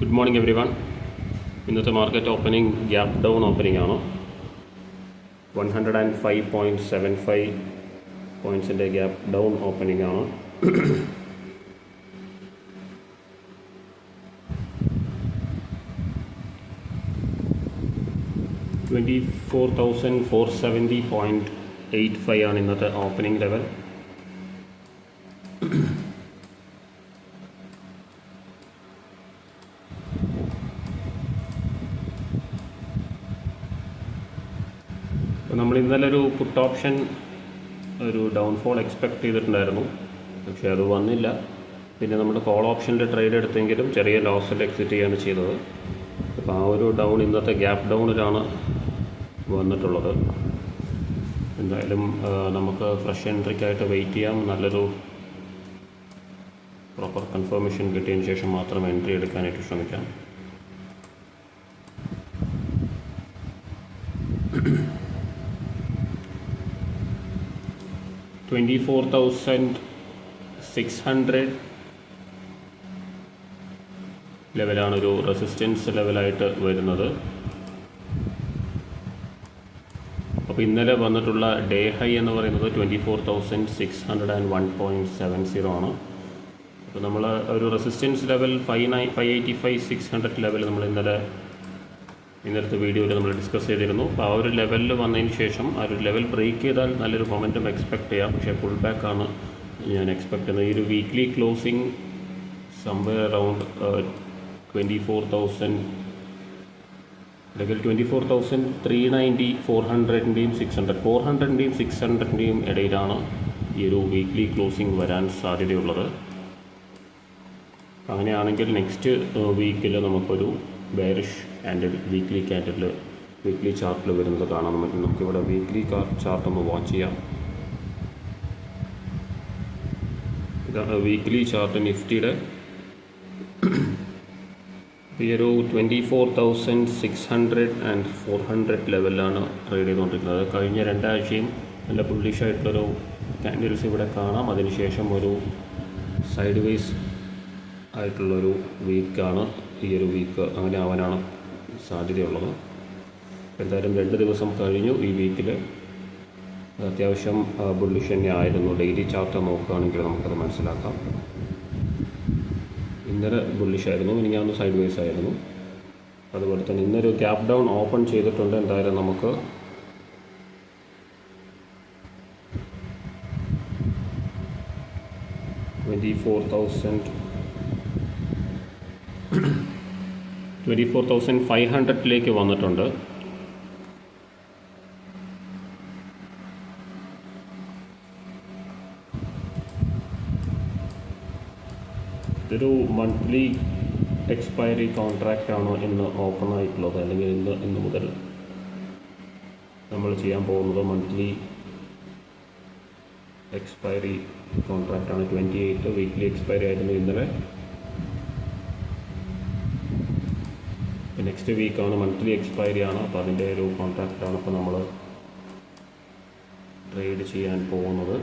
Good morning everyone. ഇന്നത്തെ market opening gap down opening ആണ്. 105.75 പോയിൻറ്റ്സിൻ്റെ gap down opening ആണ്. $24,470.85 ആണ് ഇന്നത്തെ ഓപ്പണിംഗ് ലെവൽ. നമ്മൾ ഇന്നലെ ഒരു പുട്ട് ഓപ്ഷൻ ഒരു ഡൗൺഫോൾ എക്സ്പെക്റ്റ് ചെയ്തിട്ടുണ്ടായിരുന്നു, പക്ഷേ അത് വന്നില്ല. പിന്നെ നമ്മൾ കോൾ ഓപ്ഷനിൽ ട്രേഡ് എടുത്തെങ്കിലും ചെറിയ ലോസിൽ എക്സിറ്റ് ചെയ്യാണ് ചെയ്തത്. അപ്പോൾ ആ ഒരു ഡൗൺ ഇന്നത്തെ ഗ്യാപ് ഡൗണിലാണ് വന്നിട്ടുള്ളത്. എന്തായാലും നമുക്ക് ഫ്രഷ് എൻട്രിക്കായിട്ട് വെയിറ്റ് ചെയ്യാം. നല്ലൊരു പ്രോപ്പർ കൺഫർമേഷൻ കിട്ടിയതിന് ശേഷം മാത്രം എൻട്രി എടുക്കാനായിട്ട് ശ്രമിക്കാം. $24,600 ലെവലാണ് ഒരു റെസിസ്റ്റൻസ് ലെവലായിട്ട് വരുന്നത്. അപ്പോൾ ഇന്നലെ വന്നിട്ടുള്ള ഡേ ഹൈ എന്ന് പറയുന്നത് 24,601.70 ആണ്. അപ്പോൾ നമ്മൾ ഒരു റെസിസ്റ്റൻസ് ലെവൽ 585-600 ലെവൽ നമ്മൾ ഇന്നലത്തെ വീഡിയോയിൽ നമ്മൾ ഡിസ്കസ് ചെയ്തിരുന്നു. അപ്പോൾ ആ ഒരു ലെവലിൽ വന്നതിന് ശേഷം ആ ഒരു ലെവൽ ബ്രേക്ക് ചെയ്താൽ നല്ലൊരു മൊമെൻറ്റം എക്സ്പെക്ട് ചെയ്യാം. പക്ഷേ പുൾ ബാക്കാണ് ഞാൻ എക്സ്പെക്ട് ചെയ്യുന്നത്. ഈ ഒരു വീക്ക്ലി ക്ലോസിങ് സംവെയർ അറൗണ്ട് 24,000 അല്ലെങ്കിൽ 24,390, 400-ൻ്റെയും 600-ൻ്റെയും ഇടയിലാണ് ഈ ഒരു വീക്ക്ലി ക്ലോസിങ് വരാൻ സാധ്യതയുള്ളത്. അങ്ങനെയാണെങ്കിൽ നെക്സ്റ്റ് വീക്കിൽ നമുക്കൊരു ബെയറിഷ് ക്യാൻഡിൽ വീക്ക്ലി ചാർട്ടിൽ വരുന്നത് കാണാൻ പറ്റും. നമുക്കിവിടെ വീക്ക്ലി ചാർട്ട് ഒന്ന് വാച്ച് ചെയ്യാം. ഇതാണ് വീക്ക്ലി ചാർട്ട് നിഫ്റ്റിയുടെ. ഈ ഒരു 24,600 and 400 ലെവലിലാണ് ട്രേഡ് ചെയ്തുകൊണ്ടിരിക്കുന്നത്. കഴിഞ്ഞ രണ്ടാഴ്ചയും നല്ല ബുള്ളിഷായിട്ടുള്ളൊരു ക്യാൻഡിൽസ് ഇവിടെ കാണാം. അതിനുശേഷം ഒരു സൈഡ് വേസ് ആയിട്ടുള്ളൊരു വീക്കാണ് ഈ ഒരു വീക്ക്. അങ്ങനെ ആവാനാണ് സാധ്യതയുള്ളത്. എന്തായാലും 2 ദിവസം കഴിഞ്ഞു. ഈ വീക്കിൽ അത്യാവശ്യം ബുള്ളിഷ് തന്നെ ആയിരുന്നു. ഡെയിലി ചാർട്ട് നോക്കുകയാണെങ്കിൽ നമുക്കത് മനസ്സിലാക്കാം. ഇന്നലെ ബുള്ളിഷായിരുന്നു, ഇനി ഞാൻ സൈഡ് വേസ് ആയിരുന്നു. അതുപോലെ തന്നെ ഇന്നൊരു ഗ്യാപ് ഡൗൺ ഓപ്പൺ ചെയ്തിട്ടുണ്ട്. എന്തായാലും നമുക്ക് $24,500 വന്നിട്ടുണ്ട്. ഇതൊരു മന്ത്ലി എക്സ്പയറി കോൺട്രാക്റ്റാണ് ഇന്ന് ഓപ്പൺ ആയിട്ടുള്ളത്, അല്ലെങ്കിൽ ഇന്ന് മുതൽ നമ്മൾ ചെയ്യാൻ പോകുന്നത് മന്ത്ലി എക്സ്പയറി കോൺട്രാക്റ്റാണ്. 28 വീക്ക്ലി എക്സ്പയറി ആയിരുന്നു ഇന്നലെ. നെക്സ്റ്റ് വീക്കാണ് മന്ത്ലി എക്സ്പയറി ആണ്. അപ്പോൾ അതിൻ്റെ ഒരു കോൺട്രാക്റ്റാണ് ഇപ്പോൾ നമ്മൾ ട്രേഡ് ചെയ്യാൻ പോകുന്നത്.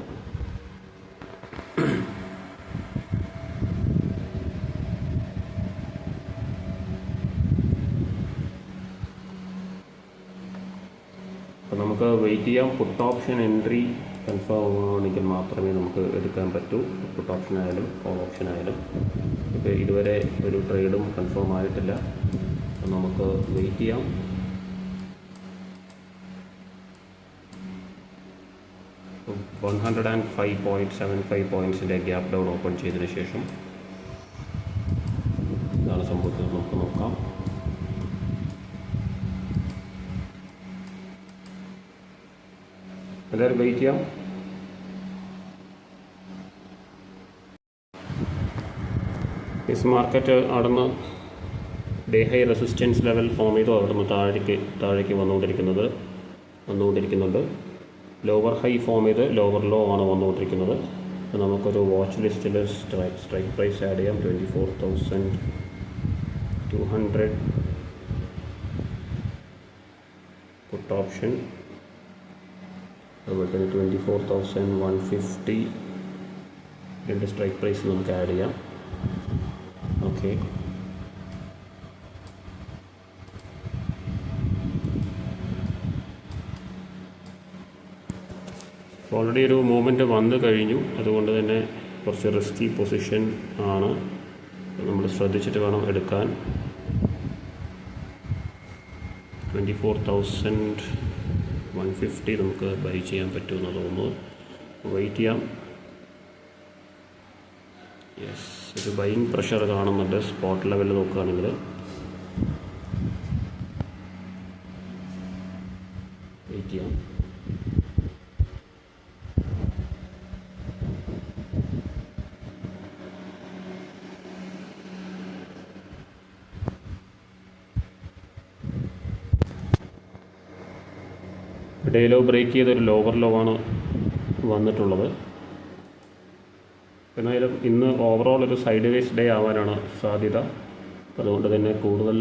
അപ്പോൾ നമുക്ക് വെയിറ്റ് ചെയ്യാം. പുട്ട് ഓപ്ഷൻ എൻട്രി കൺഫേം ആണെങ്കിൽ മാത്രമേ നമുക്ക് എടുക്കാൻ പറ്റൂ. പുട്ട് ഓപ്ഷൻ ആയാലും കോൾ ഓപ്ഷൻ ആയാലും. ഇപ്പോൾ ഇതുവരെ ഒരു ട്രേഡും കൺഫേം ആയിട്ടില്ല. അപ്പോൾ നമുക്ക് വെയിറ്റ് ചെയ്യാം. അപ്പോൾ 105.75 പോയിൻറ്റ്സിൻ്റെ ഗ്യാപ് ഡൗൺ ഓപ്പൺ ചെയ്തതിന് ശേഷം എന്താണ് സംഭവിച്ചത് നമുക്ക് നോക്കാം. എല്ലാവരും വെയിറ്റ് ചെയ്യാം. മാർക്കറ്റ് അവിടുന്ന് day high resistance level form ചെയ്തു. അവിടുന്ന് താഴേക്ക് വന്നുകൊണ്ടിരിക്കുന്നുണ്ട്. ലോവർ ഹൈ ഫോം ചെയ്ത് ലോവർ ലോ ആണ് വന്നുകൊണ്ടിരിക്കുന്നത്. അപ്പോൾ നമുക്കൊരു വാച്ച് ലിസ്റ്റിൽ സ്ട്രൈക്ക് പ്രൈസ് ആഡ് ചെയ്യാം. 24,200 പുട്ട് ഓപ്ഷൻ. അതുപോലെ തന്നെ 24,150 രണ്ട് സ്ട്രൈക്ക് പ്രൈസ് നമുക്ക് ആഡ് ചെയ്യാം. ഓക്കെ, ഓൾറെഡി ഒരു മൂവ്മെൻറ്റ് വന്നു കഴിഞ്ഞു, അതുകൊണ്ട് തന്നെ കുറച്ച് റിസ്കി പൊസിഷൻ ആണ്, നമ്മൾ ശ്രദ്ധിച്ചിട്ട് വേണം എടുക്കാൻ. 24,150 നമുക്ക് ബൈ ചെയ്യാൻ പറ്റുമെന്ന് തോന്നുന്നു. വെയിറ്റ് ചെയ്യാം. യെസ്, ഒരു ബൈയിങ് പ്രഷർ കാണുന്നുണ്ട് സ്പോട്ട് ലെവലിൽ നോക്കുകയാണെങ്കിൽ. വെയിറ്റ് ചെയ്യാം. ഡേ ലോ ബ്രേക്ക് ചെയ്തൊരു ലോവർ ലോ ആണ് വന്നിട്ടുള്ളത്. എന്നാലും ഇന്ന് ഓവറോൾ ഒരു സൈഡ് വേസ് ഡേ ആവാനാണ് സാധ്യത. അതുകൊണ്ട് തന്നെ കൂടുതൽ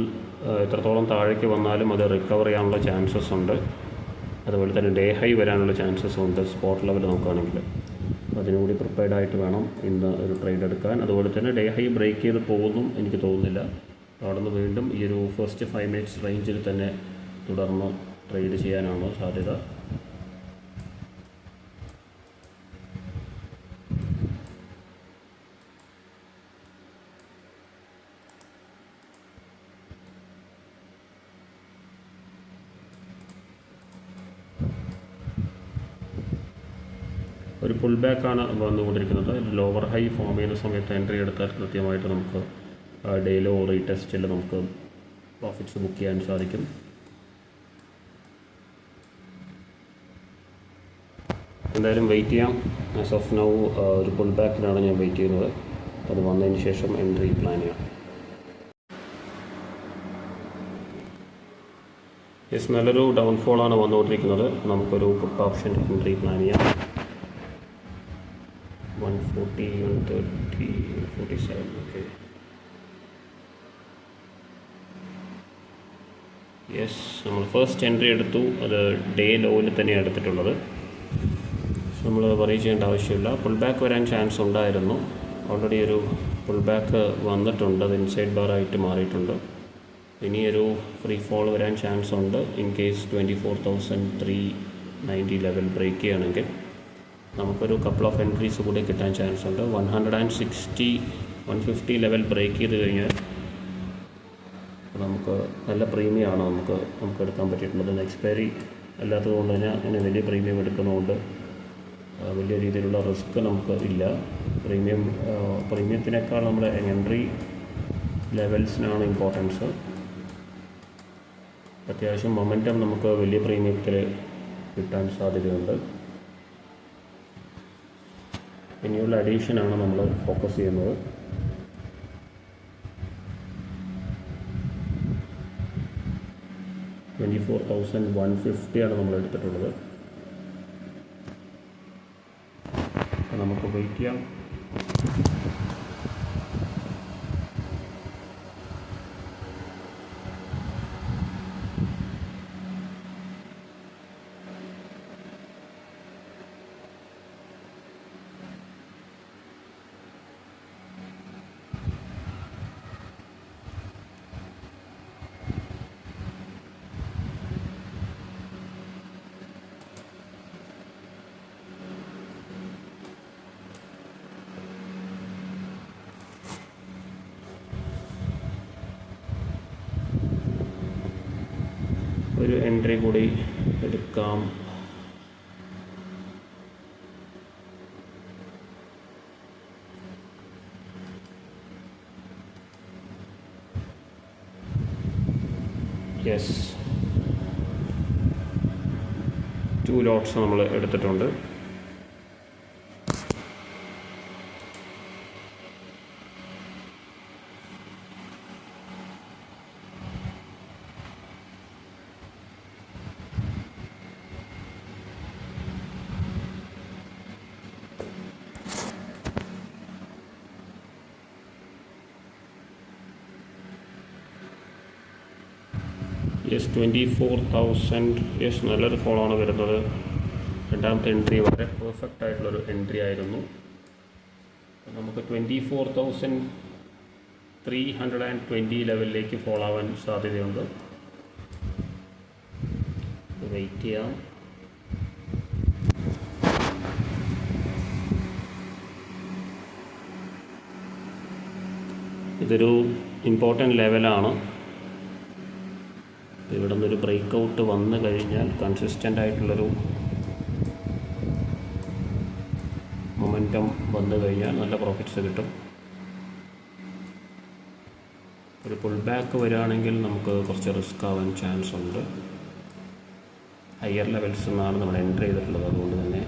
എത്രത്തോളം താഴേക്ക് വന്നാലും അത് റിക്കവർ ചെയ്യാനുള്ള ചാൻസസ് ഉണ്ട്. അതുപോലെ തന്നെ ഡേ ഹൈ വരാനുള്ള ചാൻസസ് ഉണ്ട് സ്പോട്ട് ലെവൽ നോക്കുകയാണെങ്കിൽ. അതിനുകൂടി പ്രിപ്പയർഡ് ആയിട്ട് വേണം ഇന്ന് ഒരു ട്രേഡ് എടുക്കാൻ. അതുപോലെ തന്നെ ഡേ ഹൈ ബ്രേക്ക് ചെയ്ത് പോകുന്നും എനിക്ക് തോന്നുന്നില്ല. അവിടെ നിന്ന് വീണ്ടും ഈ ഒരു ഫസ്റ്റ് 5 minutes റേഞ്ചിൽ തന്നെ തുടർന്ന് ട്രേഡ് ചെയ്യാനാണ് സാധ്യത. ഒരു പുൾ ബാക്കാണ് വന്നുകൊണ്ടിരിക്കുന്നത്. ലോവർ ഹൈ ഫോം ചെയ്യുന്ന സമയത്ത് എൻട്രി എടുത്താൽ കൃത്യമായിട്ട് നമുക്ക് ഡേ ലോ റീടെസ്റ്റിൽ നമുക്ക് പ്രോഫിറ്റ്സ് ബുക്ക് ചെയ്യാൻ സാധിക്കും. എന്തായാലും വെയിറ്റ് ചെയ്യാം. ആസ് ഓഫ് നൗ ഒരു പുൾ ബാക്കിലാണ് ഞാൻ വെയിറ്റ് ചെയ്യുന്നത്. അത് വന്നതിന് ശേഷം എൻട്രി പ്ലാൻ ചെയ്യാം. യെസ്, നല്ലൊരു ഡൗൺഫോളാണ് വന്നുകൊണ്ടിരിക്കുന്നത്. നമുക്കൊരു പുട്ട് ഓപ്ഷൻ എൻട്രി പ്ലാൻ ചെയ്യാം. 140, 130, 147. ഓക്കെ, യെസ്, നമ്മൾ ഫസ്റ്റ് എൻട്രി എടുത്തു. അത് ഡേ ലോയിൽ തന്നെയാണ് എടുത്തിട്ടുള്ളത്. നമ്മൾ വറി ചെയ്യേണ്ട ആവശ്യമില്ല. പുൾ ബാക്ക് വരാൻ ചാൻസ് ഉണ്ടായിരുന്നു. ഓൾറെഡി ഒരു പുൾ ബാക്ക് വന്നിട്ടുണ്ട്. അത് ഇൻസൈഡ് ബാർ ആയിട്ട് മാറിയിട്ടുണ്ട്. ഇനിയൊരു ഫ്രീ ഫോൾ വരാൻ ചാൻസ് ഉണ്ട്. ഇൻ കേസ് 24,390 ലെവൽ ബ്രേക്ക് ചെയ്യുകയാണെങ്കിൽ നമുക്കൊരു കപ്പിൾ ഓഫ് എൻട്രീസ് കൂടി കിട്ടാൻ ചാൻസ് ഉണ്ട്. 160, 150 ലെവൽ ബ്രേക്ക് ചെയ്ത് കഴിഞ്ഞാൽ നമുക്ക് നല്ല പ്രീമിയമാണ് നമുക്ക് എടുക്കാൻ പറ്റിയിട്ടുള്ളത്. എക്സ്പയറി അല്ലാത്തത് കൊണ്ട് തന്നെ അങ്ങനെ വലിയ പ്രീമിയം എടുക്കുന്നതുകൊണ്ട് വലിയ രീതിയിലുള്ള റിസ്ക് നമുക്ക് ഇല്ല. പ്രീമിയത്തിനേക്കാൾ നമ്മുടെ എൻട്രി ലെവൽസിനാണ് ഇമ്പോർട്ടൻസ്. അത്യാവശ്യം മൊമെൻറ്റം നമുക്ക് വലിയ പ്രീമിയത്തിൽ കിട്ടാൻ സാധ്യതയുണ്ട്. ഇനിയുള്ള അഡീഷനാണ് നമ്മൾ ഫോക്കസ് ചെയ്യുന്നത്. $24,150 നമ്മൾ എടുത്തിട്ടുള്ളത്. നമുക്ക് വെയിറ്റ് ചെയ്യാം. ഒരു എൻട്രി കൂടി എടുക്കാം. യെസ്, 2 ലോട്ട്സ് നമ്മൾ എടുത്തിട്ടുണ്ട്. യെസ്, 24,000. യെസ്, നല്ലൊരു ഫോളാണ് വരുന്നത്. രണ്ടാമത്തെ എൻട്രി വളരെ പെർഫെക്റ്റ് ആയിട്ടുള്ളൊരു എൻട്രി ആയിരുന്നു. നമുക്ക് 24,320 ലെവലിലേക്ക് ഫോൾ ആവാൻ സാധ്യതയുണ്ട്. വെയിറ്റ് ചെയ്യാം. ഇതൊരു ഇമ്പോർട്ടൻ്റ് ലെവലാണ്. ഇവിടെ നിന്നൊരു ബ്രേക്ക് ഔട്ട് വന്നു കഴിഞ്ഞാൽ കൺസിസ്റ്റൻ്റ് ആയിട്ടുള്ളൊരു മൊമെൻറ്റം വന്നു കഴിഞ്ഞാൽ നല്ല പ്രോഫിറ്റ്സ് കിട്ടും. ഒരു പുൾ ബാക്ക് വരികയാണെങ്കിൽ നമുക്ക് കുറച്ച് റിസ്ക് ആവാൻ ചാൻസ് ഉണ്ട്. ഹയർ ലെവൽസ് എന്നാണ് നമ്മൾ എൻ്റർ ചെയ്തിട്ടുള്ളത്, അതുകൊണ്ട് തന്നെ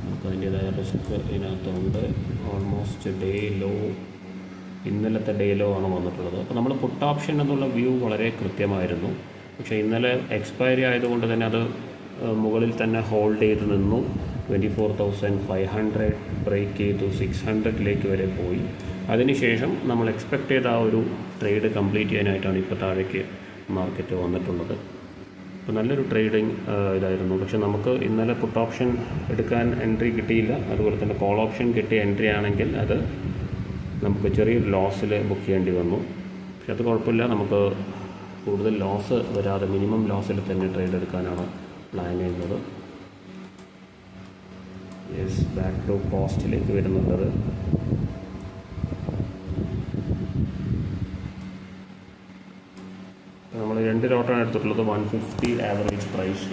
നമുക്ക് അതിൻ്റേതായ റിസ്ക് ഇതിനകത്തുണ്ട്. ഓൾമോസ്റ്റ് ഡേ ലോ, ഇന്നലത്തെ ഡേ ലോ ആണ് വന്നിട്ടുള്ളത്. അപ്പോൾ നമ്മൾ പുട്ട് ഓപ്ഷൻ എന്നുള്ള വ്യൂ വളരെ കൃത്യമായിരുന്നു. പക്ഷേ ഇന്നലെ എക്സ്പയറി ആയതുകൊണ്ട് തന്നെ അത് മുകളിൽ തന്നെ ഹോൾഡ് ചെയ്ത് നിന്നു. 24,500 ബ്രേക്ക് ചെയ്തു 600 വരെ പോയി. അതിനുശേഷം നമ്മൾ എക്സ്പെക്റ്റ് ചെയ്ത ആ ഒരു ട്രേഡ് കംപ്ലീറ്റ് ചെയ്യാനായിട്ടാണ് ഇപ്പോൾ താഴേക്ക് മാർക്കറ്റ് വന്നിട്ടുള്ളത്. അപ്പോൾ നല്ലൊരു ട്രേഡിങ് ഇതായിരുന്നു. പക്ഷേ നമുക്ക് ഇന്നലെ പുട്ട് ഓപ്ഷൻ എടുക്കാൻ എൻട്രി കിട്ടിയില്ല. അതുപോലെ തന്നെ കോൾ ഓപ്ഷൻ കിട്ടിയ എൻട്രി ആണെങ്കിൽ അത് നമുക്ക് ചെറിയൊരു ലോസിൽ ബുക്ക് ചെയ്യേണ്ടി വന്നു. പക്ഷെ അത് കുഴപ്പമില്ല, നമുക്ക് കൂടുതൽ ലോസ് വരാതെ മിനിമം ലോസിൽ തന്നെ ട്രേഡ് എടുക്കാനാണ് പ്ലാൻ ചെയ്യുന്നത്. ബാക്ക് ടു കോസ്റ്റിലേക്ക് വരുന്നുള്ളത്. നമ്മൾ 2 ലോട്ടാണ് എടുത്തിട്ടുള്ളത്. 150 average price.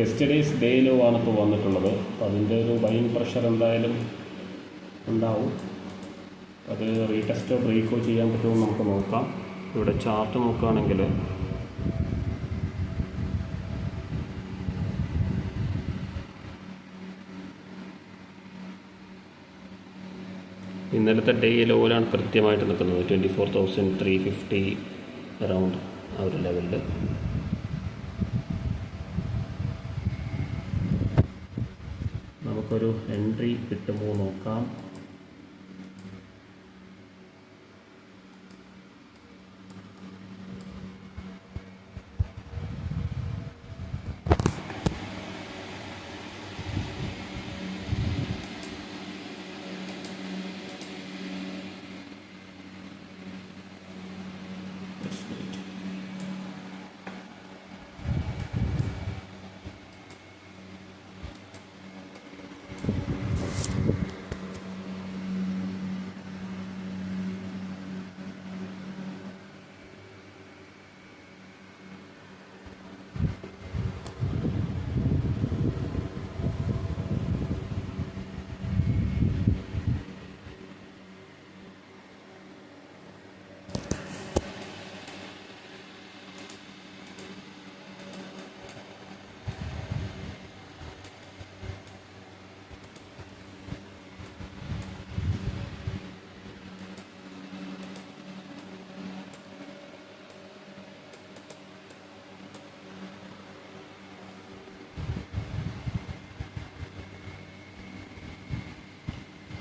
Yesterday's day low ആണ് ഇപ്പോൾ വന്നിട്ടുള്ളത്. അപ്പോൾ അതിൻ്റെ ഒരു ബൈയിങ് പ്രഷർ എന്തായാലും ഉണ്ടാവും. അത് റീടെസ്റ്റോ ബ്രേക്കോ ചെയ്യാൻ പറ്റുമോ നമുക്ക് നോക്കാം. ഇവിടെ ചാർട്ട് നോക്കുകയാണെങ്കിൽ ഇന്നലത്തെ ഡേ ലോയിലാണ് കൃത്യമായിട്ട് നിൽക്കുന്നത്. 24,350 അറൗണ്ട് ആ ഒരു ലെവലിൽ. നമുക്കൊരു എൻട്രി കിട്ടുമോ നോക്കാം.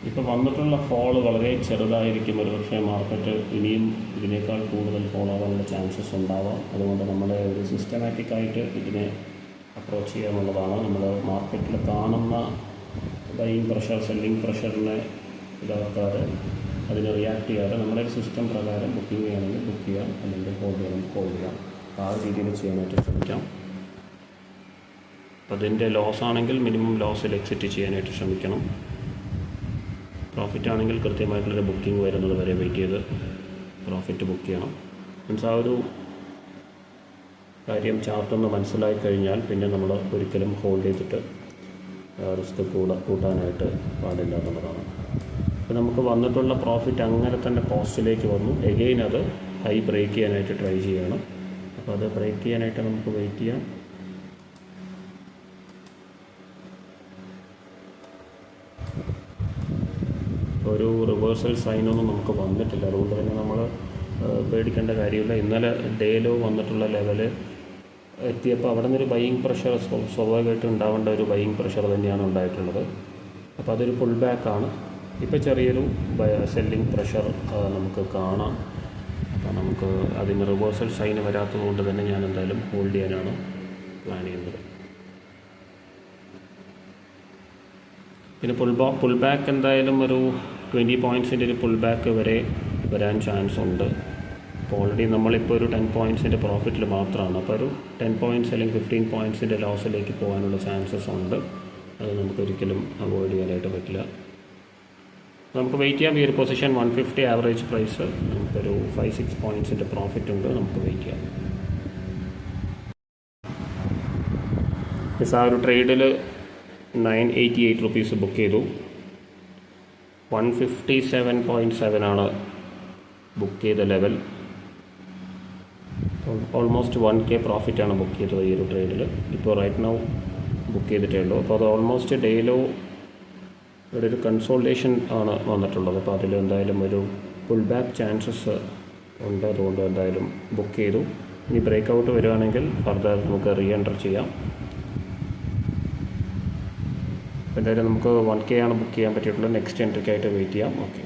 ഇപ്പോൾ വന്നിട്ടുള്ള ഫോൾ വളരെ ചെറുതായിരിക്കും. ഒരുപക്ഷെ മാർക്കറ്റ് ഇനിയും ഇതിനേക്കാൾ കൂടുതൽ ഫോൾ ആവാനുള്ള ചാൻസസ് ഉണ്ടാവാം. അതുകൊണ്ട് നമ്മൾ ഒരു സിസ്റ്റമാറ്റിക്കായിട്ട് ഇതിനെ അപ്രോച്ച് ചെയ്യാന്നുള്ളതാണ്. നമ്മൾ മാർക്കറ്റിൽ കാണുന്ന ബൈയിങ് പ്രഷർ, സെല്ലിംഗ് പ്രഷറിനെ ഇതാക്കാതെ, അതിന് റിയാക്ട് ചെയ്യാതെ നമ്മുടെ ഒരു സിസ്റ്റം പ്രകാരം ബുക്കിംഗ് ചെയ്യണമെങ്കിൽ ബുക്ക് ചെയ്യാം, അല്ലെങ്കിൽ ഹോൾഡ് ചെയ്യണമെങ്കിൽ ഹോൾഡ് ചെയ്യാം. അപ്പോൾ ആ രീതിയിൽ ചെയ്യാനായിട്ട് ശ്രമിക്കാം. അപ്പോൾ അതിൻ്റെ ലോസ് ആണെങ്കിൽ മിനിമം ലോസിൽ എക്സിറ്റ് ചെയ്യാനായിട്ട് ശ്രമിക്കണം. പ്രോഫിറ്റ് ആണെങ്കിൽ കൃത്യമായിട്ടുള്ളൊരു ബുക്കിംഗ് വരുന്നത് വരെ വെയിറ്റ് ചെയ്ത് പ്രോഫിറ്റ് ബുക്ക് ചെയ്യണം. മീൻസ് ആ ഒരു കാര്യം ചാർട്ടൊന്ന് മനസ്സിലായി കഴിഞ്ഞാൽ പിന്നെ നമ്മൾ ഒരിക്കലും ഹോൾഡ് ചെയ്തിട്ട് റിസ്ക് കൂട്ടാനായിട്ട് പാടില്ല എന്നുള്ളതാണ്. അപ്പോൾ നമുക്ക് വന്നിട്ടുള്ള പ്രോഫിറ്റ് അങ്ങനെ തന്നെ കോസ്റ്റിലേക്ക് വന്നു. എഗെയിൻ അത് ഹൈ ബ്രേക്ക് ചെയ്യാനായിട്ട് ട്രൈ ചെയ്യണം. അപ്പോൾ അത് ബ്രേക്ക് ചെയ്യാനായിട്ട് നമുക്ക് വെയിറ്റ് ചെയ്യാം. ഒരു റിവേഴ്സൽ സൈനൊന്നും നമുക്ക് വന്നിട്ടില്ല. അതുകൊണ്ട് തന്നെ നമ്മൾ പേടിക്കേണ്ട കാര്യമില്ല. ഇന്നലെ ഡേ ലോ വന്നിട്ടുള്ള ലെവൽ എത്തിയപ്പോൾ അവിടെ നിന്നൊരു ബൈയിങ് പ്രഷർ സ്വാഭാവികമായിട്ട് ഉണ്ടാവേണ്ട ഒരു ബൈയിങ് പ്രഷർ തന്നെയാണ് ഉണ്ടായിട്ടുള്ളത്. അപ്പോൾ അതൊരു പുൾ ബാക്കാണ്. ഇപ്പോൾ ചെറിയൊരു സെല്ലിംഗ് പ്രഷർ നമുക്ക് കാണാം. അപ്പോൾ നമുക്ക് അതിന് റിവേഴ്സൽ സൈൻ വരാത്തത് കൊണ്ട് തന്നെ ഞാൻ എന്തായാലും ഹോൾഡ് ചെയ്യാനാണ് പ്ലാൻ ചെയ്യുന്നത്. പിന്നെ പുൾ ബാക്ക് എന്തായാലും ഒരു 20 പോയിൻറ്റ്സിൻ്റെ ഒരു പുൾ ബാക്ക് വരെ വരാൻ ചാൻസ് ഉണ്ട്. അപ്പോൾ ഓൾറെഡി നമ്മളിപ്പോൾ ഒരു 10 പോയിൻറ്റ്സിൻ്റെ പ്രോഫിറ്റിൽ മാത്രമാണ്. അപ്പോൾ ഒരു 10 പോയിൻറ്റ്സ് അല്ലെങ്കിൽ 15 പോയിൻറ്റ്സിൻ്റെ ലോസിലേക്ക് പോകാനുള്ള ചാൻസസ് ഉണ്ട്. അത് നമുക്കൊരിക്കലും അവോയ്ഡ് ചെയ്യാനായിട്ട് പറ്റില്ല. നമുക്ക് വെയിറ്റ് ചെയ്യാം. ഈ ഒരു പൊസിഷൻ 150 ആവറേജ് പ്രൈസ്, നമുക്കൊരു 5-6 പോയിൻറ്റ്സിൻ്റെ പ്രോഫിറ്റ് ഉണ്ട്. നമുക്ക് വെയിറ്റ് ചെയ്യാം. ആ ഒരു ട്രേഡിൽ 988 റുപ്പീസ് ബുക്ക് ചെയ്തു. 157.7 ആണ് ബുക്ക് ചെയ്ത ലെവൽ. ഓൾമോസ്റ്റ് 1K പ്രോഫിറ്റാണ് ബുക്ക് ചെയ്തത് ഈ ഒരു ട്രേഡിൽ. ഇപ്പോൾ റൈറ്റ് നൗ ബുക്ക് ചെയ്തിട്ടേ ഉള്ളൂ. അപ്പോൾ അത് ഓൾമോസ്റ്റ് ഡേയിലോ ഇവിടെ ഒരു കൺസോൾട്ടേഷൻ ആണ് വന്നിട്ടുള്ളത്. അപ്പോൾ അതിൽ എന്തായാലും ഒരു പുൾ ബാക്ക് ചാൻസസ് ഉണ്ട്. അതുകൊണ്ട് എന്തായാലും ബുക്ക് ചെയ്തു. ഇനി ബ്രേക്ക് ഔട്ട് വരികയാണെങ്കിൽ ഫർദർ നമുക്ക് റീ എൻറ്റർ ചെയ്യാം. എന്തായാലും നമുക്ക് 1K ആണ് ബുക്ക് ചെയ്യാൻ പറ്റിയിട്ടുള്ളത്. നെക്സ്റ്റ് എൻട്രിക്കായിട്ട് വെയിറ്റ് ചെയ്യാം. ഓക്കെ.